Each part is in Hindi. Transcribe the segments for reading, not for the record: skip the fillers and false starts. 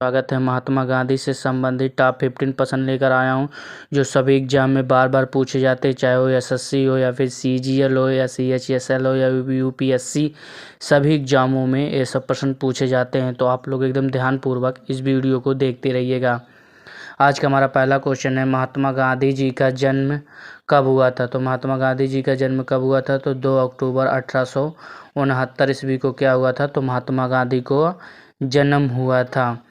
स्वागत है। महात्मा गांधी से संबंधित टॉप 15 प्रश्न लेकर आया हूं जो सभी एग्जाम में बार बार पूछे जाते हैं, चाहे वो एसएससी हो या फिर सीजीएल हो या सीएचएसएल हो या यूपीएससी। सभी एग्जामों में ये सब प्रश्न पूछे जाते हैं, तो आप लोग एकदम ध्यानपूर्वक इस वीडियो को देखते रहिएगा। आज का हमारा पहला क्वेश्चन है, महात्मा गांधी जी का जन्म कब हुआ था। तो महात्मा गांधी जी का जन्म कब हुआ था, तो 2 अक्टूबर 1869 ईस्वी को क्या हुआ था, तो महात्मा गांधी को जन्म हुआ था।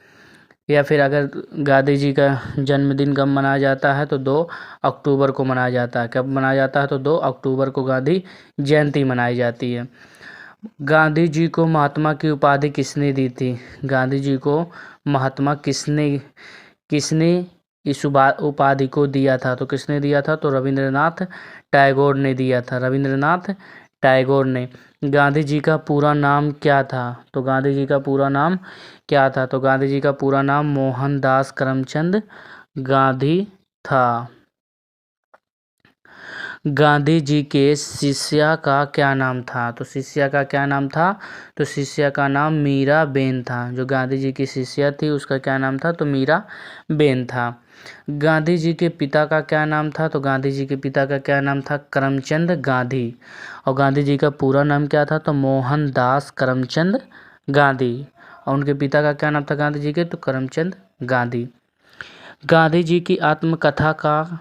या फिर अगर गांधी जी का जन्मदिन कब मनाया जाता है, तो 2 अक्टूबर को मनाया जाता है। कब मनाया जाता है, तो 2 अक्टूबर को गांधी जयंती मनाई जाती है। गांधी जी को महात्मा की उपाधि किसने दी थी। गांधी जी को महात्मा किसने किसने इस उपाधि को दिया था, तो किसने दिया था, तो रविंद्रनाथ टैगोर ने दिया था। रविंद्रनाथ टैगोर ने। गांधी जी का पूरा नाम क्या था, तो गांधी जी का पूरा नाम क्या था, तो गांधी जी का पूरा नाम मोहनदास करमचंद गांधी था। गांधी जी के शिष्या का क्या नाम था, तो शिष्या का क्या नाम था, तो शिष्या का नाम मीराबेन था। जो गांधी जी की शिष्या थी उसका क्या नाम था, तो मीराबेन था। गांधी जी के पिता का क्या नाम था, तो गांधी जी के पिता का क्या नाम था, करमचंद गांधी। और गांधी जी का पूरा नाम क्या था, तो मोहनदास करमचंद गांधी। और उनके पिता का क्या नाम था गांधी जी के, तो करमचंद गांधी। गांधी जी की आत्मकथा का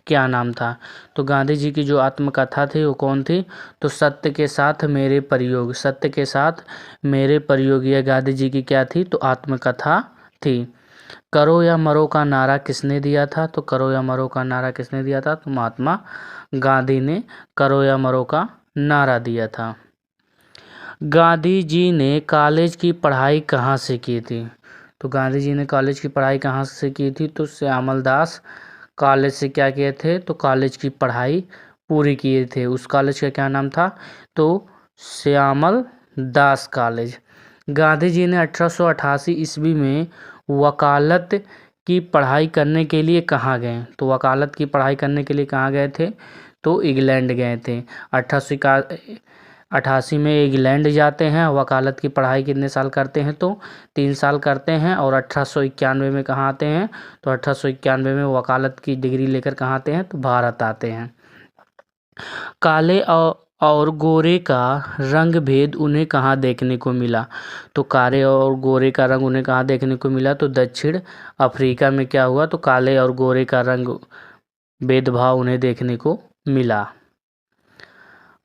क्या नाम था, तो गांधी जी की जो आत्मकथा थी वो कौन थी, तो सत्य के साथ मेरे प्रयोग। सत्य के साथ मेरे प्रयोग, यह गांधी जी की क्या थी, तो आत्मकथा थी। करो या मरो का नारा किसने दिया था, तो करो या मरो का नारा किसने दिया था, तो महात्मा गांधी ने करो या मरो का नारा दिया था। गांधी जी ने कॉलेज की पढ़ाई कहाँ से की थी, तो गांधी जी ने कॉलेज की पढ़ाई कहाँ से की थी, तो श्यामल दास कॉलेज से क्या किए थे, तो कॉलेज की पढ़ाई पूरी किए थे। उस कॉलेज का क्या नाम था, तो श्यामल दास कॉलेज। गांधी जी ने 1888 ईस्वी में वकालत की पढ़ाई करने के लिए कहाँ गए, तो वकालत की पढ़ाई करने के लिए कहाँ गए थे, तो इंग्लैंड गए थे। 1888 में इंग्लैंड जाते हैं। वकालत की पढ़ाई कितने साल करते हैं, तो 3 साल करते हैं। और 1891 में कहाँ आते हैं, तो 1891 में वकालत की डिग्री लेकर कहाँ आते हैं, तो भारत आते हैं। काले और गोरे का रंग भेद उन्हें कहाँ देखने को मिला, तो काले और गोरे का रंग उन्हें कहाँ देखने को मिला, तो दक्षिण अफ्रीका में क्या हुआ, तो काले और गोरे का रंग भेदभाव उन्हें देखने को मिला।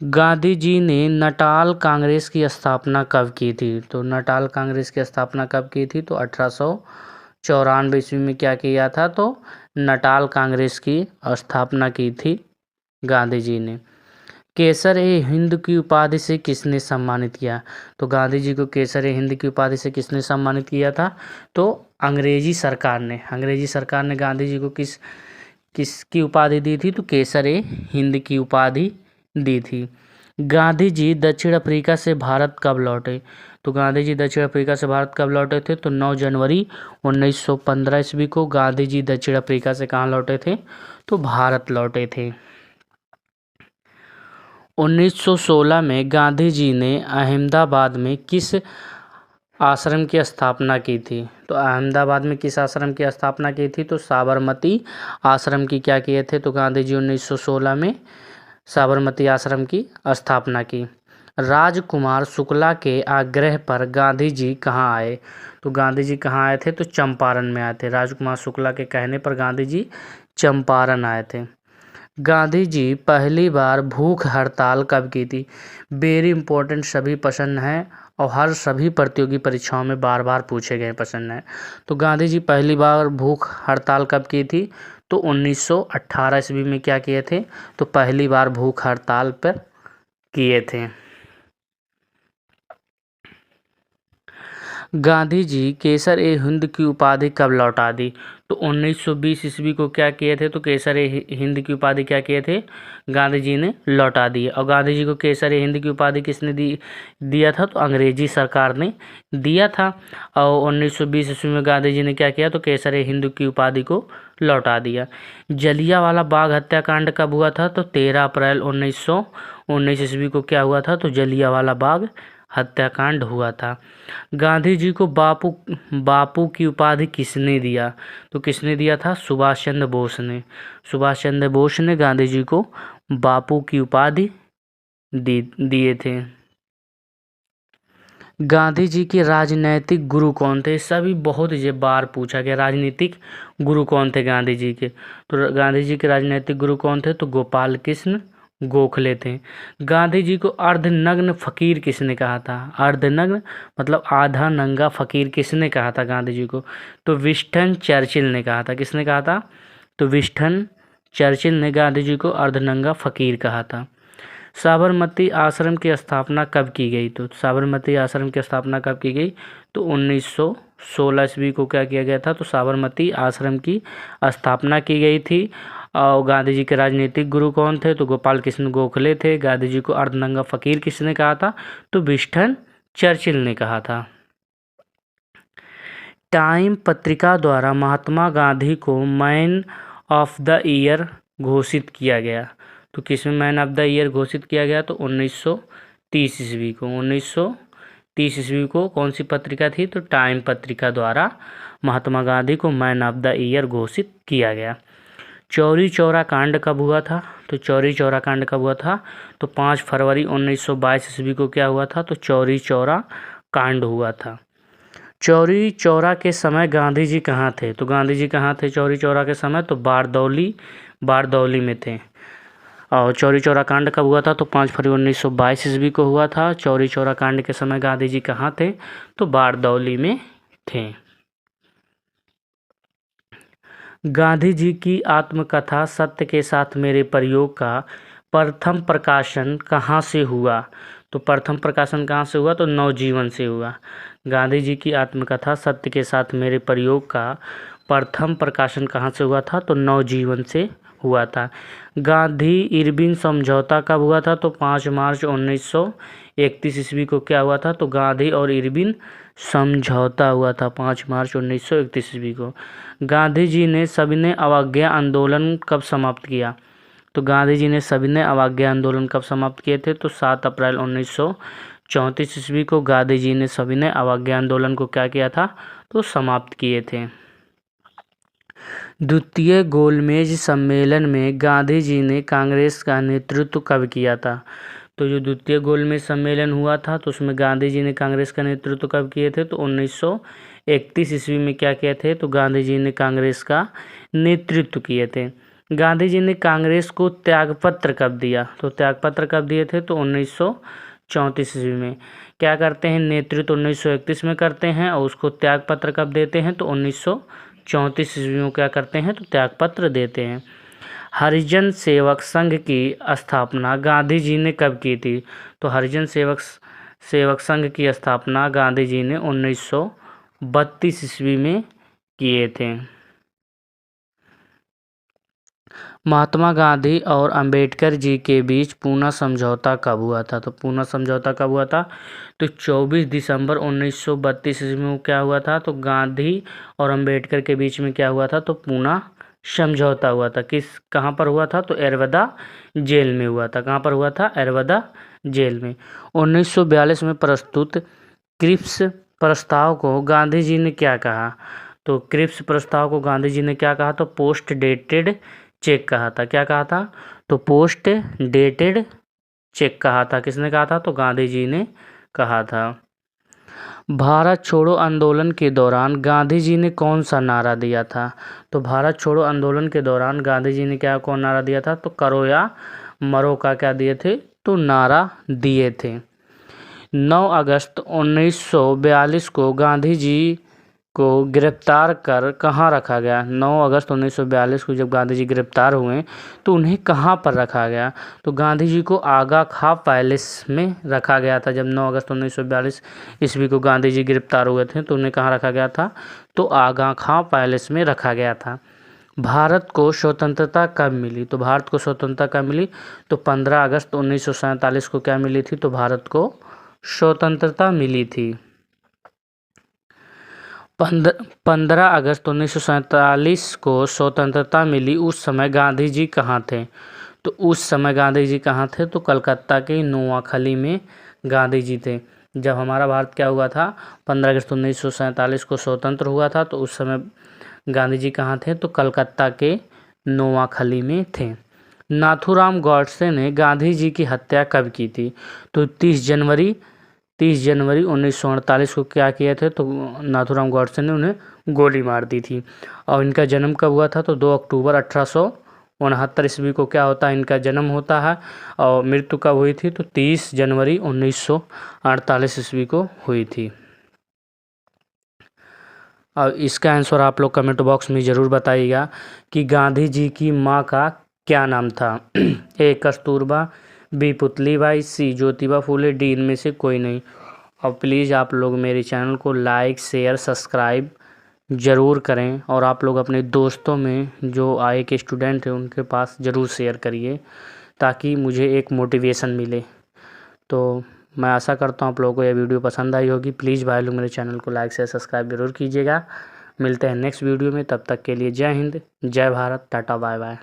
गांधी जी ने नटाल कांग्रेस की स्थापना कब की थी, तो नटाल कांग्रेस की स्थापना कब की थी, तो 1894 ईस्वी में क्या किया था, तो नटाल कांग्रेस की स्थापना की थी गांधी जी ने। केसर ए हिंद की उपाधि से किसने सम्मानित किया, तो गांधी जी को केसर ए हिंद की उपाधि से किसने सम्मानित किया था, तो अंग्रेजी सरकार ने। अंग्रेजी सरकार ने गांधी जी को किसकी उपाधि दी थी, तो केसर ए हिंद की उपाधि दी थी। गांधी जी दक्षिण अफ्रीका से भारत कब लौटे, तो गांधी जी दक्षिण अफ्रीका से भारत कब लौटे थे, तो 9 जनवरी 1915 ईस्वी को गांधी जी दक्षिण अफ्रीका से कहाँ लौटे थे, तो भारत लौटे थे। 1916 में गांधी जी ने अहमदाबाद में किस आश्रम की स्थापना की थी, तो अहमदाबाद में किस आश्रम की स्थापना की थी, तो साबरमती आश्रम की क्या किए थे, तो गांधी जी 1916 में साबरमती आश्रम की स्थापना की। राजकुमार शुक्ला के आग्रह पर गांधी जी कहाँ आए, तो गांधी जी कहाँ आए थे, तो चंपारण में आए थे। राजकुमार शुक्ला के कहने पर गांधी जी चंपारण आए थे। गांधी जी पहली बार भूख हड़ताल कब की थी, वेरी इंपॉर्टेंट, सभी प्रश्न हैं और हर सभी प्रतियोगी परीक्षाओं में बार बार पूछे गए प्रश्न हैं। तो गांधी जी पहली बार भूख हड़ताल कब की थी, तो 1918 ईस्वी में क्या किए थे, तो पहली बार भूख हड़ताल पर किए थे। गांधी जी केसर ए हिंद की उपाधि कब लौटा दी, तो 1920 ईस्वी को क्या किए थे, तो केसर ए हिंद की उपाधि क्या किए थे, गांधी जी ने लौटा दी। और गांधी जी को केसर ए हिंद की उपाधि किसने दिया था, तो अंग्रेजी सरकार ने दिया था। और 1920 ईस्वी में गांधी जी ने क्या किया, तो केसर ए हिंद की उपाधि को लौटा दिया। जलियांवाला बाग हत्याकांड कब हुआ था, तो 13 अप्रैल 1919 ईस्वी को क्या हुआ था, तो जलियांवाला बाग हत्याकांड हुआ था। गांधी जी को बापू की उपाधि किसने दिया? तो किसने दिया था? सुभाष चंद्र बोस ने। सुभाष चंद्र बोस ने गांधी जी को बापू की उपाधि दिए थे। गांधी जी के राजनैतिक गुरु कौन थे? सभी बहुत बार पूछा गया, राजनीतिक गुरु कौन थे गांधी जी के? तो गांधी जी के राजनैतिक गुरु कौन थे? तो गोपाल कृष्ण गोखले थे। गांधी जी को अर्धनग्न फकीर किसने कहा था? अर्धनग्न मतलब आधा नंगा फकीर किसने कहा था गांधी जी को? तो विंस्टन चर्चिल ने कहा था। किसने कहा था? तो विंस्टन चर्चिल ने गांधी जी को अर्धनंगा फकीर कहा था। साबरमती आश्रम की स्थापना कब की गई? तो साबरमती आश्रम की स्थापना कब की गई? तो 1916 ईस्वी को क्या किया गया था? तो साबरमती आश्रम की स्थापना की गई थी। और गांधी जी के राजनीतिक गुरु कौन थे? तो गोपाल कृष्ण गोखले थे। गांधी जी को अर्धनंगा फकीर किसने कहा था? तो विंस्टन चर्चिल ने कहा था। टाइम पत्रिका द्वारा महात्मा गांधी को मैन ऑफ द ईयर घोषित किया गया। तो किसमें मैन ऑफ द ईयर घोषित किया गया? तो 1930 ईस्वी को। 1930 ईस्वी को कौन सी पत्रिका थी? तो टाइम पत्रिका द्वारा महात्मा गांधी को मैन ऑफ द ईयर घोषित किया गया। चौरी चौरा कांड कब हुआ था? तो चौरी चौरा कांड कब हुआ था? तो 5 फरवरी 1922 ईस्वी को क्या हुआ था? तो चौरी चौरा कांड हुआ था। चौरी चौरा के समय गांधी जी कहाँ थे? तो गांधी जी कहाँ थे चौरी चौरा के समय? तो बारदौली में थे। और चौरी चौरा कांड कब हुआ था? तो 5 फरवरी 1922 ईस्वी को हुआ था। चौरी चौरा कांड के समय गांधी जी कहाँ थे? तो बारदौली में थे। गांधी जी की आत्मकथा सत्य के साथ मेरे प्रयोग का प्रथम प्रकाशन कहाँ से हुआ? तो प्रथम प्रकाशन कहाँ से हुआ? तो नवजीवन से हुआ। गांधी जी की आत्मकथा सत्य के साथ मेरे प्रयोग का प्रथम प्रकाशन कहाँ से हुआ था? तो नवजीवन से हुआ था। गांधी इरविन समझौता कब हुआ था? तो 5 मार्च 1931 ईस्वी को क्या हुआ था? तो गांधी और इरविन समझौता हुआ था 5 मार्च 1931 ईस्वी को। गांधी जी ने सविनय अवज्ञा आंदोलन कब समाप्त किया? तो गांधी जी ने सविनय अवज्ञा आंदोलन कब समाप्त किए थे? तो 7 अप्रैल 1934 ईस्वी को गांधी जी ने सविनय अवज्ञा आंदोलन को क्या किया था? तो समाप्त किए थे। द्वितीय गोलमेज सम्मेलन में गांधी जी ने कांग्रेस का नेतृत्व कब किया था? तो जो द्वितीय गोलमेज सम्मेलन हुआ था तो उसमें गांधी जी ने कांग्रेस का नेतृत्व कब किए थे? तो 1931 ईस्वी में क्या किए थे? तो गांधी जी ने कांग्रेस का नेतृत्व किए थे। गांधी जी ने कांग्रेस को त्यागपत्र कब दिया? तो त्यागपत्र कब दिए थे? तो 1934 ईस्वी में। क्या करते हैं? नेतृत्व 1931 में करते हैं और उसको त्यागपत्र कब देते हैं? तो 1934 ईस्वी में क्या करते हैं? तो त्यागपत्र देते हैं। हरिजन सेवक संघ की स्थापना गांधी जी ने कब की थी? तो हरिजन सेवक संघ की स्थापना गांधी जी ने 1932 ईस्वी में किए थे। महात्मा गांधी और अंबेडकर जी के बीच पूना समझौता कब हुआ था? तो पूना समझौता कब हुआ था? तो 24 दिसंबर 1932 ईस्वी में क्या हुआ था? तो गांधी और अंबेडकर के बीच में क्या हुआ था? तो पूना समझौता हुआ था। कहाँ पर हुआ था? तो एरवदा जेल में हुआ था। कहाँ पर हुआ था? एरवदा जेल में। 1942 में प्रस्तुत क्रिप्स प्रस्ताव को गांधी जी ने क्या कहा? तो क्रिप्स प्रस्ताव को गांधी जी ने क्या कहा? तो पोस्ट डेटेड चेक कहा था। क्या कहा था? तो पोस्ट डेटेड चेक कहा था। किसने कहा था? तो गांधी जी ने कहा था। भारत छोड़ो आंदोलन के दौरान गांधी जी ने कौन सा नारा दिया था? तो भारत छोड़ो आंदोलन के दौरान गांधी जी ने कौन नारा दिया था? तो करो या मरो का क्या दिए थे? तो नारा दिए थे। 9 अगस्त 1942 को गांधी जी को गिरफ्तार कर कहाँ रखा गया? 9 अगस्त 1942 को जब गांधी जी गिरफ्तार हुए तो उन्हें कहाँ पर रखा गया? तो गांधी जी को आगा खां पैलेस में रखा गया था। जब 9 अगस्त 1942 ईस्वी को गांधी जी गिरफ्तार हुए थे तो उन्हें कहाँ रखा गया था? तो आगा खां पैलेस में रखा गया था। भारत को स्वतंत्रता कब मिली? तो भारत को स्वतंत्रता कब मिली? तो 15 अगस्त 1947 को क्या मिली थी? तो भारत को स्वतंत्रता मिली थी। 15 अगस्त 1947 को स्वतंत्रता मिली। उस समय गांधी जी कहाँ थे? तो उस समय गांधी जी कहाँ थे? तो कलकत्ता के नोआखली में गांधी जी थे। जब हमारा भारत क्या हुआ था, 15 अगस्त 1947 को स्वतंत्र हुआ था, तो उस समय गांधी जी कहाँ थे, तो कलकत्ता के नोआखली में थे। नाथूराम गॉडसे ने गांधी जी की हत्या कब की थी, तो 30 जनवरी 1948 को क्या किए थे, तो नाथूराम गॉडसे ने उन्हें गोली मार दी थी। और इनका जन्म कब हुआ था, तो 2 अक्टूबर 1869 ईस्वी को क्या होता है, इनका जन्म होता है। और मृत्यु कब हुई थी, तो 30 जनवरी 1948 ईस्वी को हुई थी। और इसका आंसर आप लोग कमेंट बॉक्स में ज़रूर बताइएगा कि गांधी जी की माँ का क्या नाम था। ए कस्तूरबा, बी पुतलीबाई, सी ज्योतिबा फूले, डी इनमें से कोई नहीं। और प्लीज़ आप लोग मेरे चैनल को लाइक शेयर सब्सक्राइब ज़रूर करें, और आप लोग अपने दोस्तों में जो आए के स्टूडेंट हैं उनके पास ज़रूर शेयर करिए, ताकि मुझे एक मोटिवेशन मिले। तो मैं आशा करता हूँ आप लोगों को यह वीडियो पसंद आई होगी। प्लीज़ भाई लोग मेरे चैनल को लाइक शेयर सब्सक्राइब जरूर कीजिएगा। मिलते हैं नेक्स्ट वीडियो में, तब तक के लिए जय हिंद, जय भारत, टाटा बाय बाय।